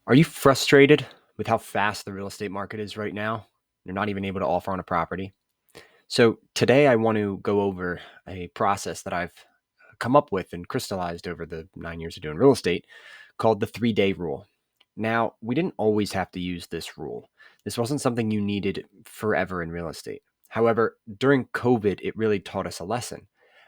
Are you frustrated with how fast the real estate market is right now? You're not even able to offer on a property. So, today I want to go over a process that I've come up with and crystallized over the 9 years of doing real estate called the 3 day rule. Now, we didn't always have to use this rule. This wasn't something you needed forever in real estate. However, during COVID, it really taught us a lesson.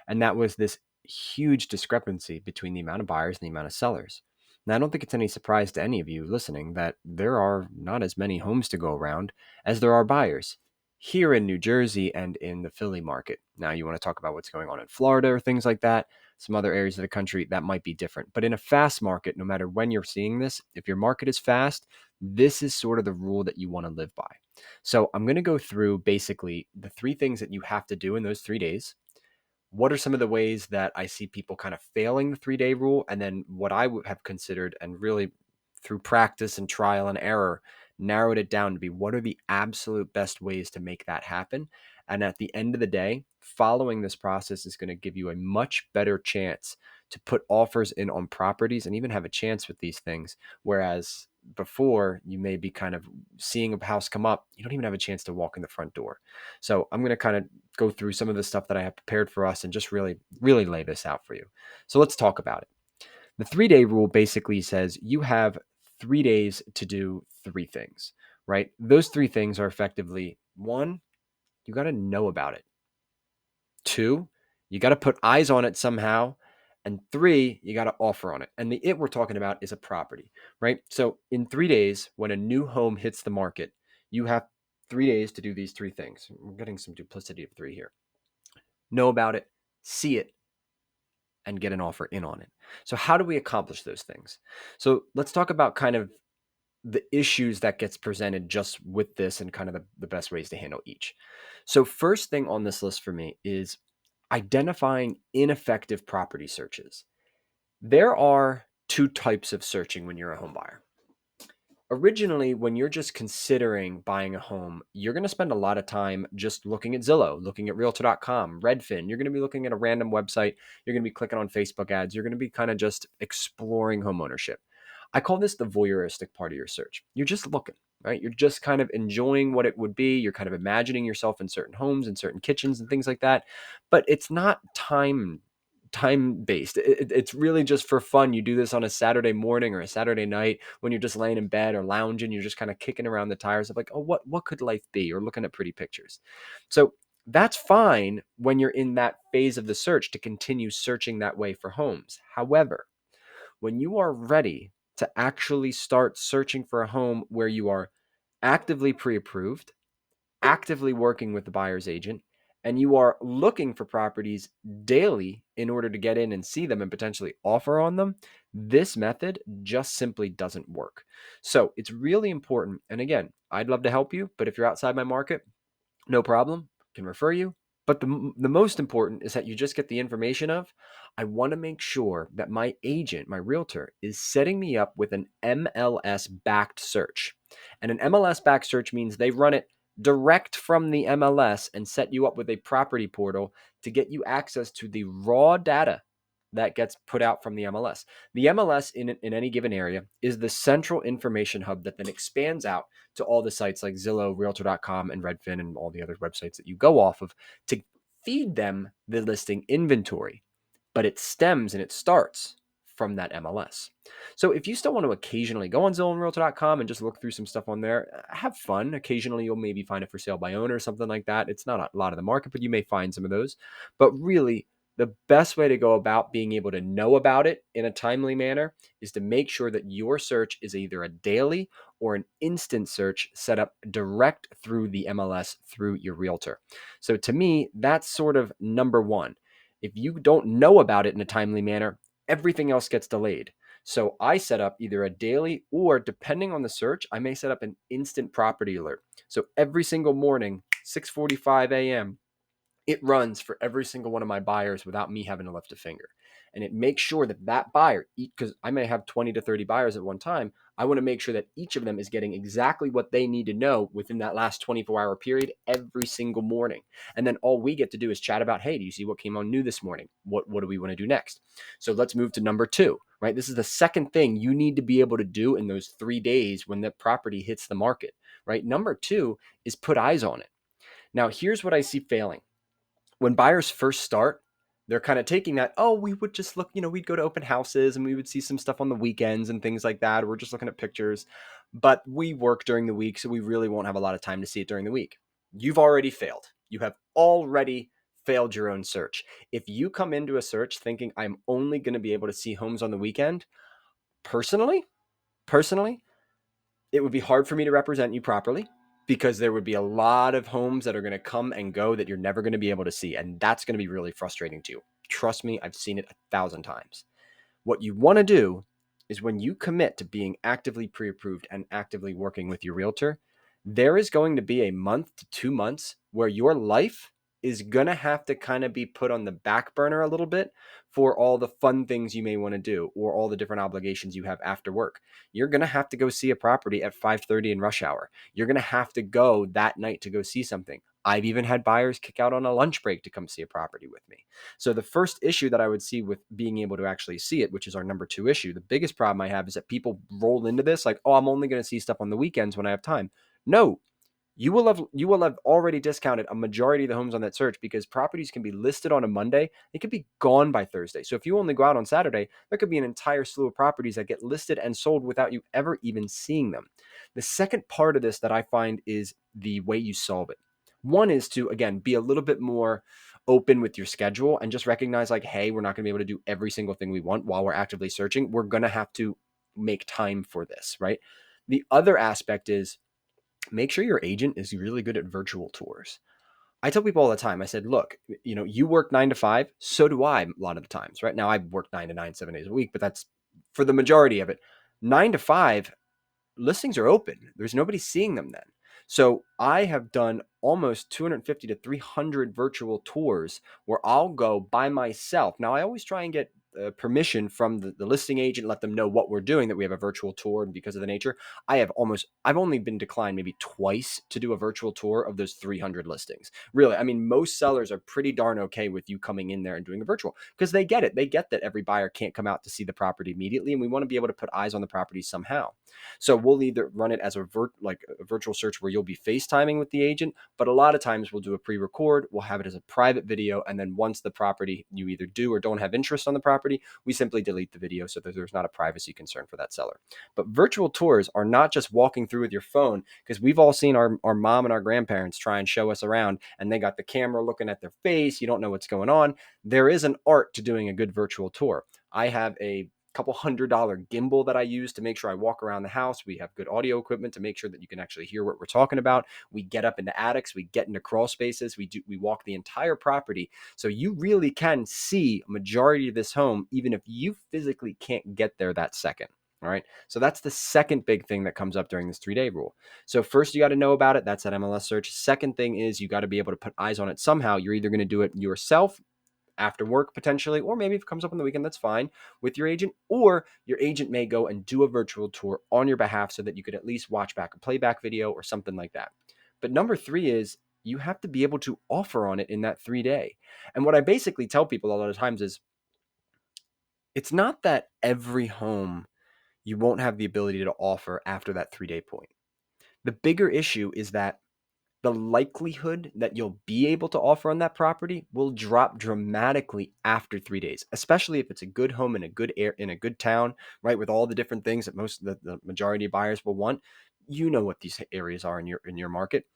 And that was this huge discrepancy between the amount of buyers and the amount of sellers. Now, I don't think it's any surprise to any of you listening that there are not as many homes to go around as there are buyers here in New Jersey and in the Philly market. Now, you want to talk about what's going on in Florida or things like that, some other areas of the country, that might be different. But in a fast market, no matter when you're seeing this, if your market is fast, this is sort of the rule that you want to live by. So I'm going to go through basically the three things that you have to do in those 3 days. What are some of the ways that I see people kind of failing the 3 day rule? And then what I would have considered and really through practice and trial and error, narrowed it down to be what are the absolute best ways to make that happen. And at the end of the day, following this process is going to give you a much better chance to put offers in on properties and even have a chance with these things. Whereas before, you may be kind of seeing a house come up, you don't even have a chance to walk in the front door. So I'm going to kind of go through some of the stuff that I have prepared for us and just really, really lay this out for you. So let's talk about it. The 3 day rule basically says you have 3 days to do three things, right? Those three things are effectively one, you got to know about it. Two, you got to put eyes on it somehow. And three, you got to offer on it. And the it we're talking about is a property, right? So in 3 days, when a new home hits the market, you have 3 days to do these three things. We're getting some duplicity of three here. Know about it, see it, and get an offer in on it. So how do we accomplish those things? So let's talk about kind of the issues that gets presented just with this and kind of the best ways to handle each. So first thing on this list for me is identifying ineffective property searches. There are two types of searching when you're a home buyer. Originally, when you're just considering buying a home, you're going to spend a lot of time just looking at Zillow, looking at Realtor.com, Redfin. You're going to be looking at a random website. You're going to be clicking on Facebook ads. You're going to be kind of just exploring home ownership. I call this the voyeuristic part of your search. You're just looking, right? You're just kind of enjoying what it would be. You're kind of imagining yourself in certain homes and certain kitchens and things like that. But it's not time based. It's really just for fun. You do this on a Saturday morning or a Saturday night when you're just laying in bed or lounging. You're just kind of kicking around the tires of like, oh, what could life be? Or looking at pretty pictures. So that's fine when you're in that phase of the search to continue searching that way for homes. However, when you are ready to actually start searching for a home where you are actively pre-approved, actively working with the buyer's agent, and you are looking for properties daily in order to get in and see them and potentially offer on them, this method just simply doesn't work. So it's really important. And again, I'd love to help you, but if you're outside my market, no problem, can refer you. But the most important is that you just get the information of, I want to make sure that my agent, my realtor, is setting me up with an MLS backed search. And an MLS backed search means they run it direct from the MLS and set you up with a property portal to get you access to the raw data that gets put out from the MLS. The MLS in any given area is the central information hub that then expands out to all the sites like Zillow, Realtor.com, and Redfin, and all the other websites that you go off of to feed them the listing inventory. But it stems and it starts from that MLS. So if you still want to occasionally go on Zillow and Realtor.com and just look through some stuff on there, have fun. Occasionally you'll maybe find it for sale by owner or something like that. It's not a lot of the market, but you may find some of those. But really, the best way to go about being able to know about it in a timely manner is to make sure that your search is either a daily or an instant search set up direct through the MLS through your realtor. So to me, that's sort of number one. If you don't know about it in a timely manner, everything else gets delayed. So I set up either a daily or, depending on the search, I may set up an instant property alert. So every single morning, 6:45 a.m., it runs for every single one of my buyers without me having to lift a finger. and it makes sure that that buyer, because I may have 20 to 30 buyers at one time, I want to make sure that each of them is getting exactly what they need to know within that last 24-hour period every single morning. And then all we get to do is chat about, hey, do you see what came on new this morning? What do we want to do next? So let's move to number 2, right? This is the second thing you need to be able to do in those 3 days when the property hits the market, right? Number 2 is put eyes on it. Now, here's what I see failing. When buyers first start, they're kind of taking that, oh, we would just look, we'd go to open houses and we would see some stuff on the weekends and things like that. We're just looking at pictures, but we work during the week, so we really won't have a lot of time to see it during the week. You've already failed. You have already failed your own search. If you come into a search thinking I'm only going to be able to see homes on the weekend, personally, it would be hard for me to represent you properly, because there would be a lot of homes that are going to come and go that you're never going to be able to see. And that's going to be really frustrating to you. Trust me, I've seen it 1,000 times. What you want to do is, when you commit to being actively pre-approved and actively working with your realtor, there is going to be a month to 2 months where your life is going to have to kind of be put on the back burner a little bit for all the fun things you may want to do or all the different obligations you have after work. You're going to have to go see a property at 5:30 in rush hour. You're going to have to go that night to go see something. I've even had buyers kick out on a lunch break to come see a property with me. So the first issue that I would see with being able to actually see it, which is our number 2 issue, the biggest problem I have is that people roll into this like, oh, I'm only going to see stuff on the weekends when I have time. No, you will have already discounted a majority of the homes on that search, because properties can be listed on a Monday. They could be gone by Thursday. So if you only go out on Saturday, there could be an entire slew of properties that get listed and sold without you ever even seeing them. The second part of this that I find is the way you solve it. One is to, again, be a little bit more open with your schedule and just recognize like, hey, we're not going to be able to do every single thing we want while we're actively searching. We're going to have to make time for this, right? The other aspect is, make sure your agent is really good at virtual tours. I tell people all the time, I said, look, you work 9 to 5, so do I a lot of the times, right? Now I work 9 to 9, 7 days a week, but that's for the majority of it. 9 to 5, listings are open. There's nobody seeing them then. So I have done almost 250 to 300 virtual tours where I'll go by myself. Now I always try and get permission from the listing agent, let them know what we're doing, that we have a virtual tour. And because of the nature, I've only been declined maybe twice to do a virtual tour of those 300 listings. Really, I mean, most sellers are pretty darn okay with you coming in there and doing a virtual, because they get it. They get that every buyer can't come out to see the property immediately, and we want to be able to put eyes on the property somehow. So we'll either run it as a virtual search where you'll be FaceTiming with the agent, but a lot of times we'll do a pre-record, we'll have it as a private video, and then once the property, you either do or don't have interest on the property, we simply delete the video so that there's not a privacy concern for that seller. But virtual tours are not just walking through with your phone, because we've all seen our mom and our grandparents try and show us around, and they got the camera looking at their face. You don't know what's going on. There is an art to doing a good virtual tour. I have a couple $100 gimbal that I use to make sure I walk around the house. We have good audio equipment to make sure that you can actually hear what we're talking about. We get up into attics, we get into crawl spaces, we walk the entire property. So you really can see a majority of this home, even if you physically can't get there that second. All right. So that's the second big thing that comes up during this 3-day rule. So first, you got to know about it. That's that MLS search. Second thing is, you got to be able to put eyes on it somehow. You're either going to do it yourself after work potentially, or maybe if it comes up on the weekend, that's fine, with your agent, or your agent may go and do a virtual tour on your behalf so that you could at least watch back a playback video or something like that. But number 3 is, you have to be able to offer on it in that 3-day. And what I basically tell people a lot of times is, it's not that every home you won't have the ability to offer after that 3-day point. The bigger issue is that the likelihood that you'll be able to offer on that property will drop dramatically after 3 days, especially if it's a good home in a good in a good town, right? With all the different things that the majority of buyers will want. You know what these areas are in your market.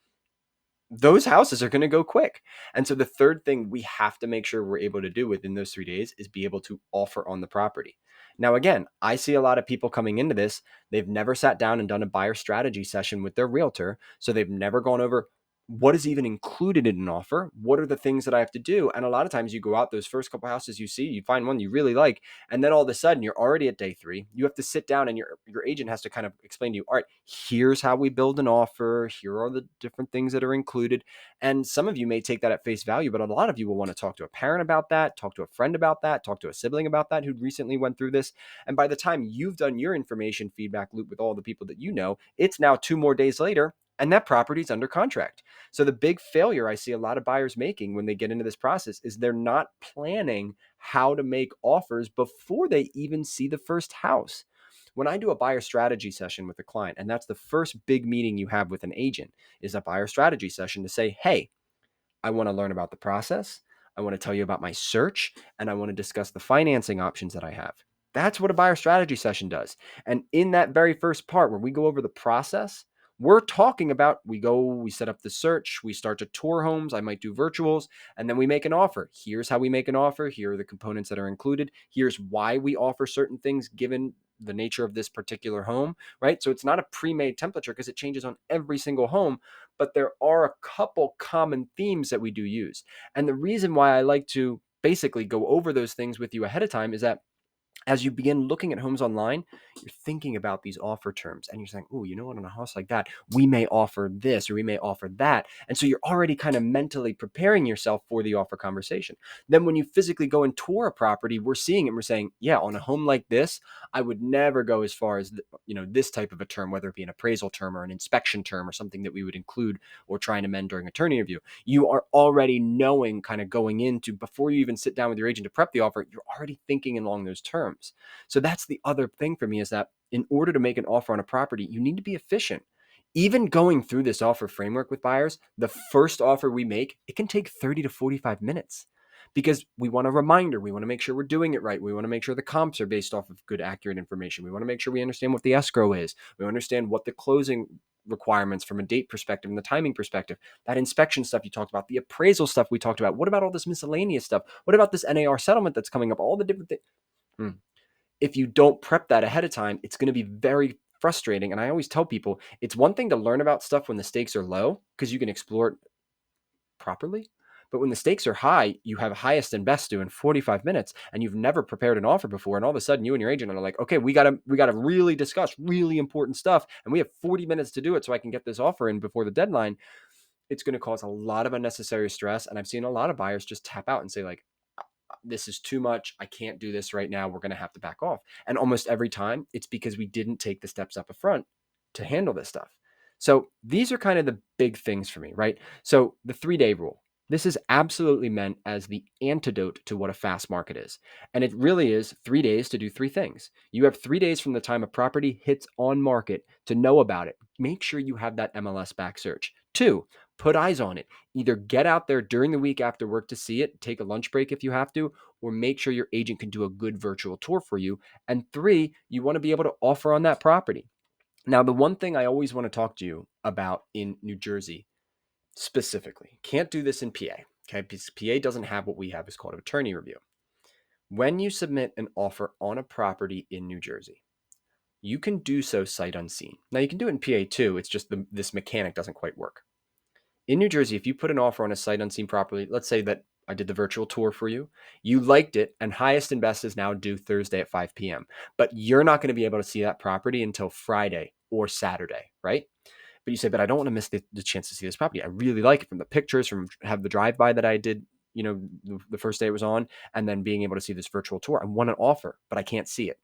Those houses are going to go quick. And so the third thing we have to make sure we're able to do within those 3 days is be able to offer on the property. Now, again, I see a lot of people coming into this. They've never sat down and done a buyer strategy session with their realtor. So they've never gone over, what is even included in an offer? What are the things that I have to do? And a lot of times you go out, those first couple houses you see, you find one you really like, and then all of a sudden you're already at day 3. You have to sit down and your agent has to kind of explain to you, all right, here's how we build an offer. Here are the different things that are included. And some of you may take that at face value, but a lot of you will want to talk to a parent about that, talk to a friend about that, talk to a sibling about that who recently went through this. And by the time you've done your information feedback loop with all the people that you know, it's now 2 more days later and that property's under contract. So the big failure I see a lot of buyers making when they get into this process is they're not planning how to make offers before they even see the first house. When I do a buyer strategy session with a client, and that's the first big meeting you have with an agent, is a buyer strategy session to say, hey, I want to learn about the process. I want to tell you about my search, and I want to discuss the financing options that I have. That's what a buyer strategy session does. And in that very first part where we go over the process, we're talking about we set up the search, we start to tour homes, I might do virtuals, and then we make an offer. Here's how we make an offer. Here are the components that are included. Here's why we offer certain things given the nature of this particular home, right? So it's not a pre-made template because it changes on every single home, but there are a couple common themes that we do use. And the reason why I like to basically go over those things with you ahead of time is that as you begin looking at homes online, you're thinking about these offer terms and you're saying, oh, you know what, on a house like that, we may offer this or we may offer that. And so you're already kind of mentally preparing yourself for the offer conversation. Then when you physically go and tour a property, we're seeing it and we're saying, yeah, on a home like this, I would never go as far as, this type of a term, whether it be an appraisal term or an inspection term or something that we would include or try and amend during attorney review. You are already knowing, kind of going into, before you even sit down with your agent to prep the offer, you're already thinking along those terms. So that's the other thing for me, is that in order to make an offer on a property, you need to be efficient. Even going through this offer framework with buyers, the first offer we make, it can take 30 to 45 minutes because we want a reminder. We want to make sure we're doing it right. We want to make sure the comps are based off of good, accurate information. We want to make sure we understand what the escrow is. We understand what the closing requirements from a date perspective and the timing perspective, that inspection stuff you talked about, the appraisal stuff we talked about. What about all this miscellaneous stuff? What about this NAR settlement that's coming up? All the different things. If you don't prep that ahead of time, it's going to be very frustrating. And I always tell people, it's one thing to learn about stuff when the stakes are low because you can explore it properly. But when the stakes are high, you have highest and best due in 45 minutes and you've never prepared an offer before. And all of a sudden you and your agent are like, okay, we gotta really discuss really important stuff. And we have 40 minutes to do it so I can get this offer in before the deadline. It's going to cause a lot of unnecessary stress. And I've seen a lot of buyers just tap out and say, like, this is too much. I can't do this right now. We're going to have to back off. And almost every time it's because we didn't take the steps up front to handle this stuff. So these are kind of the big things for me, right? So the 3-day rule, this is absolutely meant as the antidote to what a fast market is. And it really is 3 days to do 3 things. You have 3 days from the time a property hits on market to know about it. Make sure you have that MLS back search. 2, put eyes on it. Either get out there during the week after work to see it, take a lunch break if you have to, or make sure your agent can do a good virtual tour for you. And 3, you want to be able to offer on that property. Now, the one thing I always want to talk to you about in New Jersey specifically, can't do this in PA, okay? Because PA doesn't have what we have, is called an attorney review. When you submit an offer on a property in New Jersey, you can do so sight unseen. Now, you can do it in PA too. It's just this mechanic doesn't quite work. In New Jersey, if you put an offer on a sight unseen property, let's say that I did the virtual tour for you, you liked it, and highest and best is now due Thursday at 5 p.m. But you're not going to be able to see that property until Friday or Saturday, right? But you say, but I don't want to miss the chance to see this property. I really like it from the pictures, from have the drive-by that I did, the first day it was on, and then being able to see this virtual tour. I want an offer, but I can't see it.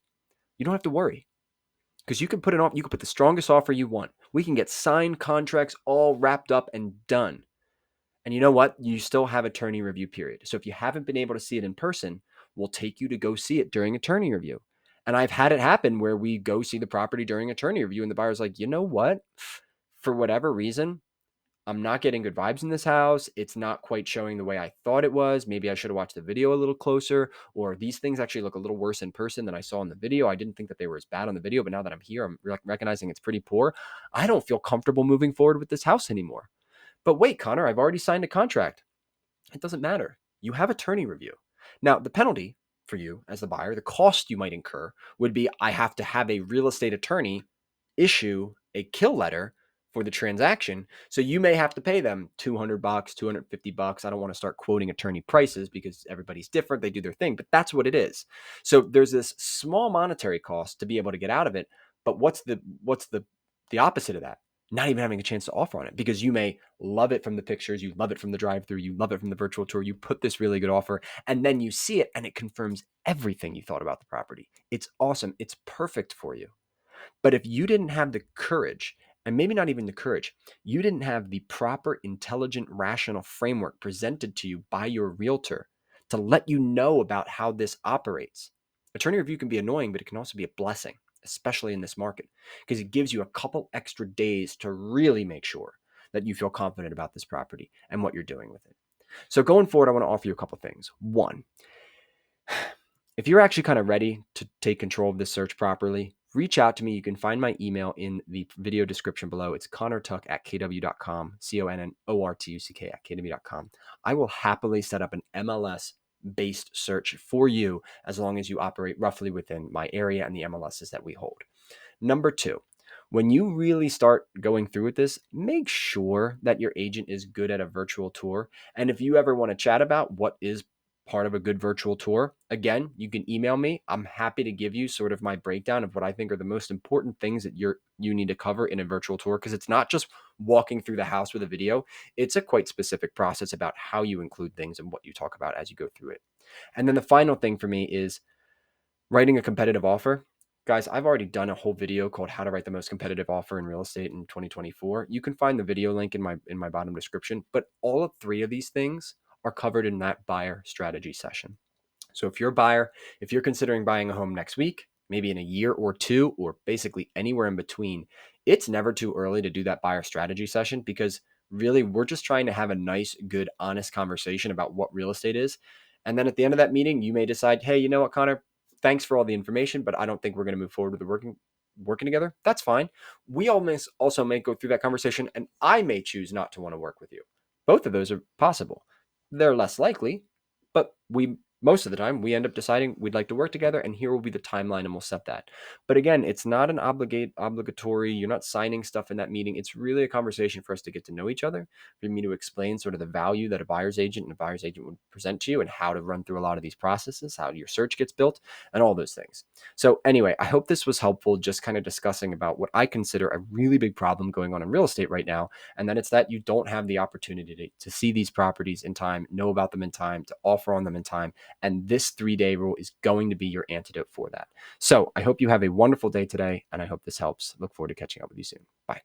You don't have to worry. Because you can put the strongest offer you want. We can get signed contracts all wrapped up and done. And you know what? You still have attorney review period. So if you haven't been able to see it in person, we'll take you to go see it during attorney review. And I've had it happen where we go see the property during attorney review and the buyer's like, you know what? For whatever reason, I'm not getting good vibes in this house. It's not quite showing the way I thought it was. Maybe I should have watched the video a little closer, or these things actually look a little worse in person than I saw in the video. I didn't think that they were as bad on the video, but now that I'm here, I'm recognizing it's pretty poor. I don't feel comfortable moving forward with this house anymore. But wait, Connor, I've already signed a contract. It doesn't matter. You have attorney review. Now, the penalty for you as the buyer, the cost you might incur would be I have to have a real estate attorney issue a kill letter for the transaction. So you may have to pay them $200, $250. I don't want to start quoting attorney prices because everybody's different. They do their thing, but that's what it is. So there's this small monetary cost to be able to get out of it. But what's the opposite of that? Not even having a chance to offer on it, because you may love it from the pictures, you love it from the drive-through, you love it from the virtual tour, you put this really good offer, and then you see it and it confirms everything you thought about the property. It's awesome. It's perfect for you. But if you didn't have the courage, and maybe not even the courage, you didn't have the proper, intelligent, rational framework presented to you by your realtor to let you know about how this operates. Attorney review can be annoying, but it can also be a blessing, especially in this market, because it gives you a couple extra days to really make sure that you feel confident about this property and what you're doing with it. So going forward, I want to offer you a couple things. One, if you're actually kind of ready to take control of this search properly, reach out to me. You can find my email in the video description below. It's connortuck@kw.com, CONNORTUCK@kw.com. I will happily set up an MLS-based search for you as long as you operate roughly within my area and the MLSs that we hold. Number two, when you really start going through with this, make sure that your agent is good at a virtual tour. And if you ever want to chat about what is part of a good virtual tour, again, you can email me. I'm happy to give you sort of my breakdown of what I think are the most important things that you need to cover in a virtual tour, because it's not just walking through the house with a video. It's a quite specific process about how you include things and what you talk about as you go through it. And then the final thing for me is writing a competitive offer. Guys, I've already done a whole video called How to Write the Most Competitive Offer in Real Estate in 2024. You can find the video link in my bottom description, but all of three of these things are covered in that buyer strategy session. So if you're a buyer, if you're considering buying a home next week, maybe in a year or two, or basically anywhere in between, it's never too early to do that buyer strategy session, because really we're just trying to have a nice, good, honest conversation about what real estate is. And then at the end of that meeting, you may decide, hey, you know what, Connor, thanks for all the information, but I don't think we're going to move forward with the working together. That's fine. We also may go through that conversation and I may choose not to want to work with you. Both of those are possible. They're less likely, but most of the time we end up deciding we'd like to work together, and here will be the timeline and we'll set that. But again, it's not an obligatory, you're not signing stuff in that meeting. It's really a conversation for us to get to know each other, for me to explain sort of the value that a buyer's agent and a buyer's agent would present to you, and how to run through a lot of these processes, how your search gets built, and all those things. So anyway, I hope this was helpful, just kind of discussing about what I consider a really big problem going on in real estate right now, and then it's that you don't have the opportunity to see these properties in time, know about them in time, to offer on them in time. And this 3-day rule is going to be your antidote for that. So I hope you have a wonderful day today, and I hope this helps. Look forward to catching up with you soon. Bye.